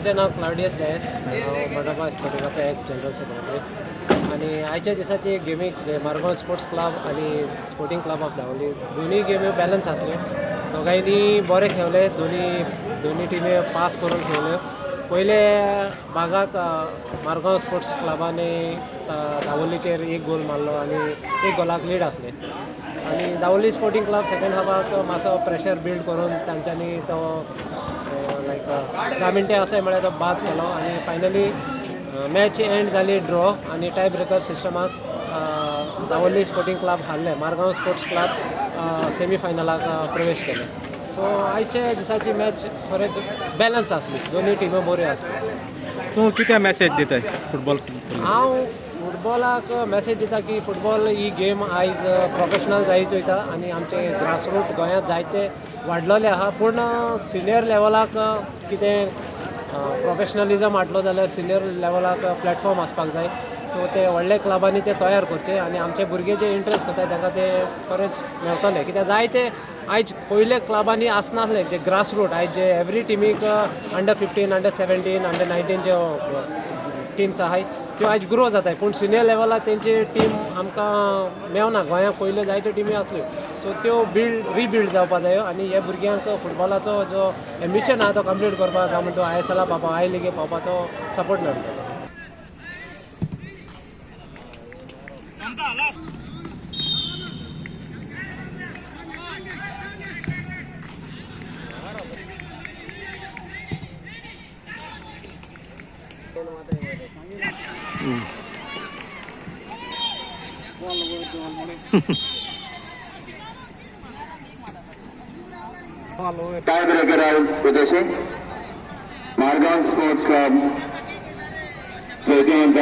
म्हजें नांव क्लाउडियस डायस. हांव मडगांव स्पोर्टिंगाचो एक्स जनरल सेक्रेटरी आनी आयच्या दिसाची गेमीक मारगांव स्पोर्ट्स क्लब आनी स्पोर्टिंग क्लब ऑफ धांवली दोनूय गेम्यो बॅलन्स आसल्यो. दोगांयनी बरे खेळले, दोनी टिमी पास करून खेळल्यो. पयले भागाक मारगांव स्पोर्ट्स क्लबांनी धांवलीचेर एक गोल मारलो आनी एक गोलाक लीड आसले. आनी धांवली स्पोर्टिंग क्लब सेकंड हाफाक मातसो प्रेशर बिल्ड करून तांच्यांनी तो लायक 10 मिनटे अशें म्हळ्यार तो बाज केलो आनी फायनली मॅच एंड जाली ड्रॉ आनी टाय ब्रेकर सिस्टमाक धांवली स्पोर्टिंग क्लब हारले. मारगांव स्पोर्ट्स क्लब सेमी फायनलाक प्रवेश केले. सो आयच्या दिसाची मॅच खरेंच बॅलन्स आसली, दोनूय टिमी बऱ्यो आसल्यो. तूं कितें मॅसेज दिताय फुटबॉल? हांव फुटबॉलाक मॅसेज दिता की फुटबॉल ही गेम आयज प्रोफेशनल जायत वयता आनी आमचे ग्रासरूट गोंयांत जायते वाडलेले आहा. पूण सिनियर लेवलाक कितें प्रोफेशनलिजम हाडलो जाल्यार सिनियर लेवलाक प्लॅटफॉर्म आसपाक जाय. सो ते व्हडले क्लबांनी ते तयार करचे आनी आमचे भुरगे जे इंट्रस्ट करतात तांकां ते खरेंच मेळटले. कित्याक जायते आयज पयले क्लबांनी आसनासले जे ग्रासरूट आयज जे एवरी टिमीक अंडर-15, अंडर-17, अंडर-19 ज्यो टिम्स आहाय त्यो आयज ग्रो जाताय. पूण सिनियर लेवलाक तेंची टीम आमकां मेवना. गोंयांत पयल्यो जायत्यो टिमी आसल्यो. सो त्यो रिबिल्ड जावपा जायो आनी हे भुरग्यांक फुटबॉलाचो जो एम्बिशन आहा तो कंप्लीट करपाक जावं म्हणटा तो ISL पावपा, आय लिगे पावपा तो सपोर्ट मेळटलो. Tie breaker out position. Margaon Sports Club. Stadium